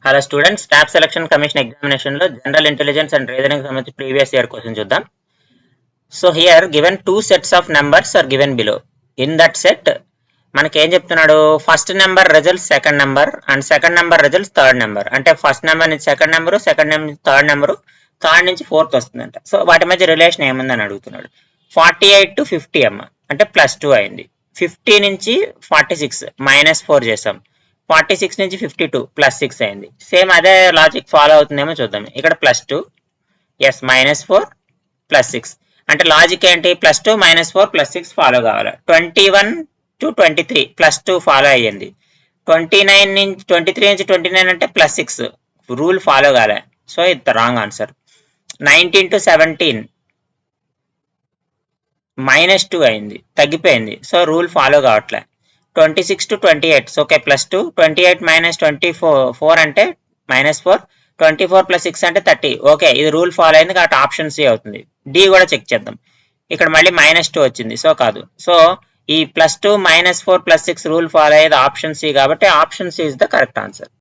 Hello students, staff selection commission examination లో general intelligence and reasoning సంబంధించి previous year question చూద్దాం. So here given 2 sets of numbers are given below. In that set మనకి ఏం చెప్తున్నాడు, first number results second number and second number results third number. అంటే first number నుంచి second number, second number నుంచి third number, third నుంచి fourth వస్తుందంట. So వాటి మధ్య రిలేషన్ ఏముందని అడుగుతున్నాడు. 48 to 50 అమ్మ అంటే +2 అయింది. 50 నుంచి 46 -4 చేసాం. 46 నుంచి 52 +6 అయింది. సేమ్ అదే లాజిక్ ఫాలో అవుతుందేమో చూద్దాం. ఇక్కడ +2 ఎస్ -4 +6 అంటే లాజిక్ ఏంటి, +2 -4 +6 ఫాలో కావాలి. 21 to 23 +2 ఫాలో అయ్యింది. 23 నుంచి 29 అంటే +6 రూల్ ఫాలో కాలే. సో ఇది రాంగ్ ఆన్సర్. 19 to 17 -2 అయింది, తగ్గిపోయింది. సో రూల్ ఫాలో కావట్లే. 26 to 28 ఓకే +2. 28 - 24 అంటే -4. 24 + 6 అంటే 30. ఓకే, ఇది రూల్ ఫాలో అయింది కాబట్టి ఆప్షన్ సి అవుతుంది. డి కూడా చెక్ చేద్దాం. ఇక్కడ మళ్ళీ -2 వచ్చింది, సో కాదు. సో ఈ +2 -4 +6 రూల్ ఫాలో అయ్యేది ఆప్షన్ సి కాబట్టి option C is the correct answer.